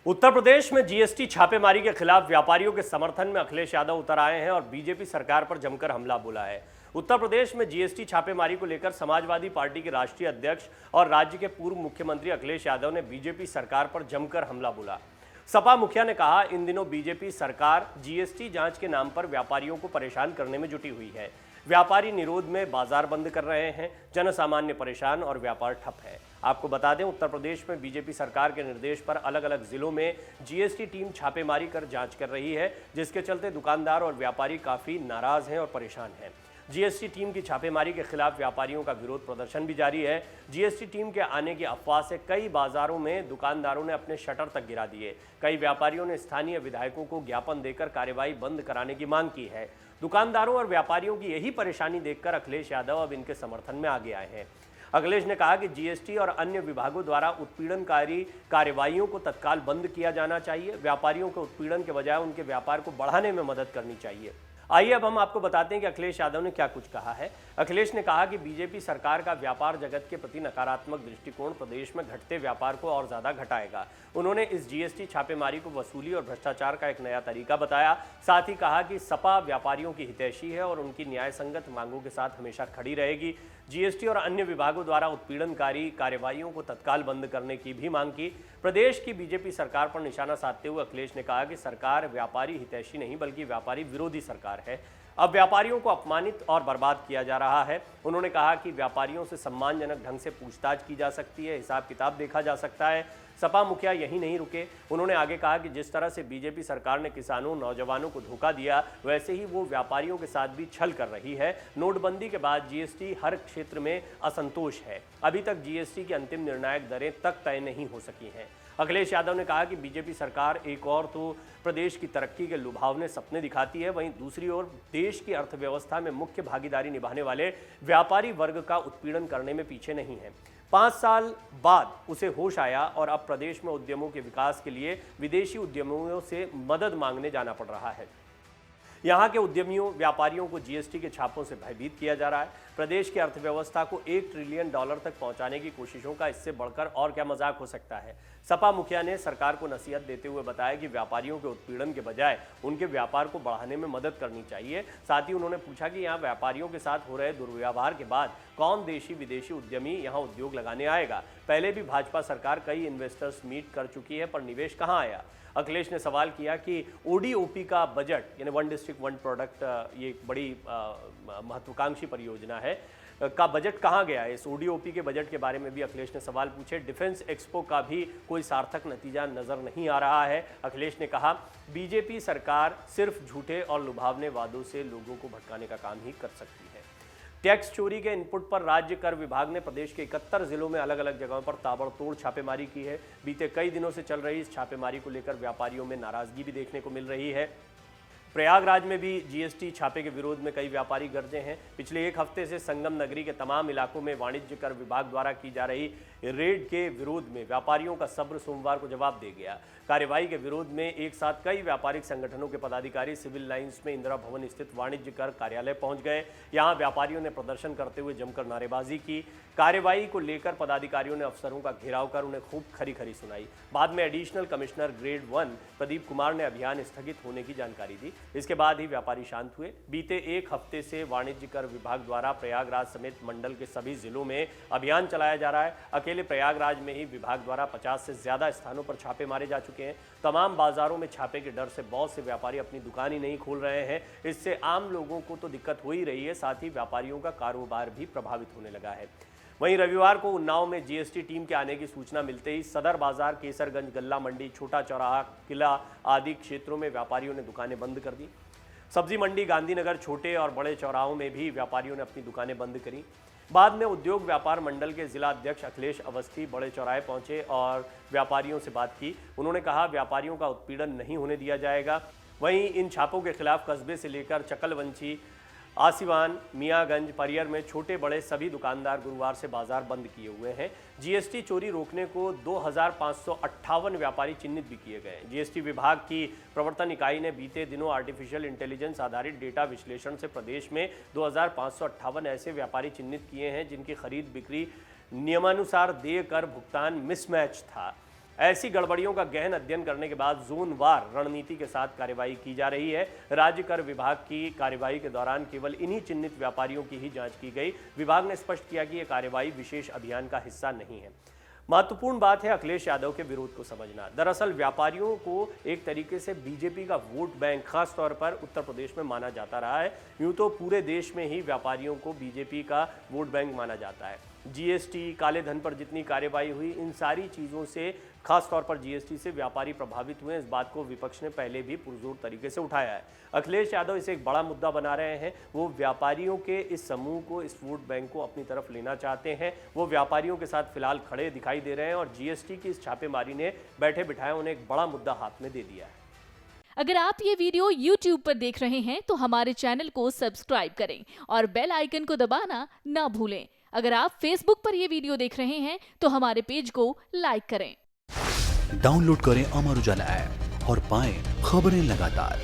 उत्तर प्रदेश में जीएसटी छापेमारी के खिलाफ व्यापारियों के समर्थन में अखिलेश यादव उतर आए हैं और बीजेपी सरकार पर जमकर हमला बोला है। उत्तर प्रदेश में जीएसटी छापेमारी को लेकर समाजवादी पार्टी के राष्ट्रीय अध्यक्ष और राज्य के पूर्व मुख्यमंत्री अखिलेश यादव ने बीजेपी सरकार पर जमकर हमला बोला। सपा मुखिया ने कहा, इन दिनों बीजेपी सरकार जीएसटी जांच के नाम पर व्यापारियों को परेशान करने में जुटी हुई है। व्यापारी निरोध में बाजार बंद कर रहे हैं, जनसामान्य परेशान और व्यापार ठप है। आपको बता दें, उत्तर प्रदेश में बीजेपी सरकार के निर्देश पर अलग अलग जिलों में जीएसटी टीम छापेमारी कर जांच कर रही है, जिसके चलते दुकानदार और व्यापारी काफी नाराज हैं और परेशान हैं। जीएसटी टीम की छापेमारी के खिलाफ व्यापारियों का विरोध प्रदर्शन भी जारी है। जीएसटी टीम के आने की अफवाह से कई बाजारों में दुकानदारों ने अपने शटर तक गिरा दिए। कई व्यापारियों ने स्थानीय विधायकों को ज्ञापन देकर कार्रवाई बंद कराने की मांग की है। दुकानदारों और व्यापारियों की यही परेशानी देखकर अखिलेश यादव अब इनके समर्थन में आगे आए हैं। अखिलेश ने कहा कि जीएसटी और अन्य विभागों द्वारा उत्पीड़नकारी कार्रवाइयों को तत्काल बंद किया जाना चाहिए। व्यापारियों के उत्पीड़न के बजाय उनके व्यापार को बढ़ाने में मदद करनी चाहिए। आइए अब हम आपको बताते हैं कि अखिलेश यादव ने क्या कुछ कहा है। अखिलेश ने कहा कि बीजेपी सरकार का व्यापार जगत के प्रति नकारात्मक दृष्टिकोण प्रदेश में घटते व्यापार को और ज्यादा घटाएगा। उन्होंने इस जीएसटी छापेमारी को वसूली और भ्रष्टाचार का एक नया तरीका बताया। साथ ही कहा कि सपा व्यापारियों की हितैषी है और उनकी न्याय संगत मांगों के साथ हमेशा खड़ी रहेगी। जीएसटी और अन्य विभागों द्वारा उत्पीड़नकारी कार्रवाइयों को तत्काल बंद करने की भी मांग की। प्रदेश की बीजेपी सरकार पर निशाना साधते हुए अखिलेश ने कहा कि सरकार व्यापारी हितैषी नहीं बल्कि व्यापारी विरोधी सरकार है। अब व्यापारियों को अपमानित और बर्बाद किया जा रहा है। उन्होंने कहा कि व्यापारियों से सम्मानजनक ढंग से पूछताछ की जा सकती है, हिसाब किताब देखा जा सकता है। सपा मुखिया यही नहीं रुके। उन्होंने आगे कहा कि जिस तरह से बीजेपी सरकार ने किसानों नौजवानों को धोखा दिया, वैसे ही वो व्यापारियों के साथ भी छल कर रही है। नोटबंदी के बाद जीएसटी हर क्षेत्र में असंतोष है। अभी तक जीएसटी की अंतिम निर्णायक दरें तक तय नहीं हो सकी हैं। अखिलेश यादव ने कहा कि बीजेपी सरकार एक और तो प्रदेश की तरक्की के लुभावने सपने दिखाती है, वहीं दूसरी ओर देश की अर्थव्यवस्था में मुख्य भागीदारी निभाने वाले व्यापारी वर्ग का उत्पीड़न करने में पीछे नहीं है। 5 साल बाद उसे होश आया और अब प्रदेश में उद्यमों के विकास के लिए विदेशी उद्यमियों से मदद मांगने जाना पड़ रहा है। यहाँ के उद्यमियों व्यापारियों को जीएसटी के छापों से भयभीत किया जा रहा है। प्रदेश की अर्थव्यवस्था को $1 ट्रिलियन तक पहुंचाने की कोशिशों का इससे बढ़कर और क्या मजाक हो सकता है। सपा मुखिया ने सरकार को नसीहत देते हुए बताया कि व्यापारियों के उत्पीड़न के बजाय उनके व्यापार को बढ़ाने में मदद करनी चाहिए। साथ ही उन्होंने पूछा कि यहाँ व्यापारियों के साथ हो रहे दुर्व्यवहार के बाद कौन देशी विदेशी उद्यमी यहाँ उद्योग लगाने आएगा। पहले भी भाजपा सरकार कई इन्वेस्टर्स मीट कर चुकी है, पर निवेश कहाँ आया। अखिलेश ने सवाल किया कि ओडीओपी का बजट यानी वन डिस्ट्रिक्ट वन प्रोडक्ट, ये एक बड़ी महत्वाकांक्षी परियोजना है, का बजट कहाँ गया है। इस ओडीओपी के बजट के बारे में भी अखिलेश ने सवाल पूछे। डिफेंस एक्सपो का भी कोई सार्थक नतीजा नजर नहीं आ रहा है। अखिलेश ने कहा, बीजेपी सरकार सिर्फ झूठे और लुभावने वादों से लोगों को भटकाने का काम ही कर सकती है। टैक्स चोरी के इनपुट पर राज्य कर विभाग ने प्रदेश के 71 जिलों में अलग अलग जगहों पर ताबड़तोड़ छापेमारी की है। बीते कई दिनों से चल रही इस छापेमारी को लेकर व्यापारियों में नाराजगी भी देखने को मिल रही है। प्रयागराज में भी जीएसटी छापे के विरोध में कई व्यापारी गरजे हैं। पिछले एक हफ्ते से संगम नगरी के तमाम इलाकों में वाणिज्य कर विभाग द्वारा की जा रही रेड के विरोध में व्यापारियों का सब्र सोमवार को जवाब दे गया। कार्रवाई के विरोध में एक साथ कई व्यापारिक संगठनों के पदाधिकारी सिविल लाइंस में इंदिरा भवन स्थित वाणिज्य कर कार्यालय पहुंच गए। यहां व्यापारियों ने प्रदर्शन करते हुए जमकर नारेबाजी की। कार्रवाई को लेकर पदाधिकारियों ने अफसरों का घेराव कर उन्हें खूब खरी खरी सुनाई। बाद में additional commissioner grade 1 Pradeep Kumar ने अभियान स्थगित होने की जानकारी दी। इसके बाद ही व्यापारी शांत हुए। बीते एक हफ्ते से वाणिज्य कर विभाग द्वारा प्रयागराज समेत मंडल के सभी जिलों में अभियान चलाया जा रहा है। अकेले प्रयागराज में ही विभाग द्वारा 50 से ज्यादा स्थानों पर छापे मारे जा चुके हैं। तमाम बाजारों में छापे के डर से बहुत से व्यापारी अपनी दुकान ही नहीं खोल रहे हैं। इससे आम लोगों को तो दिक्कत हो ही रही है, साथ ही व्यापारियों का कारोबार भी प्रभावित होने लगा है। वहीं रविवार को उन्नाव में जीएसटी टीम के आने की सूचना मिलते ही सदर बाजार, केसरगंज, गल्ला मंडी, छोटा चौराहा, किला आदि क्षेत्रों में व्यापारियों ने दुकानें बंद कर दी। सब्जी मंडी, गांधीनगर, छोटे और बड़े चौराहों में भी व्यापारियों ने अपनी दुकानें बंद करी। बाद में उद्योग व्यापार मंडल के जिला अध्यक्ष अखिलेश अवस्थी बड़े चौराहे पहुंचे और व्यापारियों से बात की। उन्होंने कहा, व्यापारियों का उत्पीड़न नहीं होने दिया जाएगा। वहीं इन छापों के खिलाफ कस्बे से लेकर चकलवंशी, आसिवान, मियागंज, परियर में छोटे बड़े सभी दुकानदार गुरुवार से बाजार बंद किए हुए हैं। जीएसटी चोरी रोकने को 2558 व्यापारी चिन्हित भी किए गए। जीएसटी विभाग की प्रवर्तन इकाई ने बीते दिनों आर्टिफिशियल इंटेलिजेंस आधारित डेटा विश्लेषण से प्रदेश में 2558 ऐसे व्यापारी चिन्हित किए हैं जिनकी खरीद बिक्री नियमानुसार देय कर भुगतान मिसमैच था। ऐसी गड़बड़ियों का गहन अध्ययन करने के बाद जोनवार रणनीति के साथ कार्रवाई की जा रही है। राज्य कर विभाग की कार्रवाई के दौरान केवल इन्हीं चिन्हित व्यापारियों की ही जांच की गई। विभाग ने स्पष्ट किया कि यह कार्रवाई विशेष अभियान का हिस्सा नहीं है। महत्वपूर्ण बात है अखिलेश यादव के विरोध को समझना। दरअसल व्यापारियों को एक तरीके से बीजेपी का वोट बैंक खास तौर पर उत्तर प्रदेश में माना जाता रहा है। यूं तो पूरे देश में ही व्यापारियों को बीजेपी का वोट बैंक माना जाता है। जीएसटी, काले धन पर जितनी कार्रवाई हुई, इन सारी चीज़ों से, खास तौर पर जीएसटी से व्यापारी प्रभावित हुए। इस बात को विपक्ष ने पहले भी पुरजोर तरीके से उठाया है। अखिलेश यादव इसे एक बड़ा मुद्दा बना रहे हैं। वो व्यापारियों के इस समूह को, इस वोट बैंक को अपनी तरफ लेना चाहते हैं। वो व्यापारियों के साथ फिलहाल खड़े दिखाई दे रहे हैं और जीएसटी की इस छापेमारी ने बैठे बिठाए उन्हें एक बड़ा मुद्दा हाथ में दे दिया है। अगर आप ये वीडियो YouTube पर देख रहे हैं तो हमारे चैनल को सब्सक्राइब करें और बेल आइकन को दबाना ना भूलें। अगर आप Facebook पर ये वीडियो देख रहे हैं तो हमारे पेज को लाइक करें। डाउनलोड करें अमर उजाला ऐप और पाएं खबरें लगातार।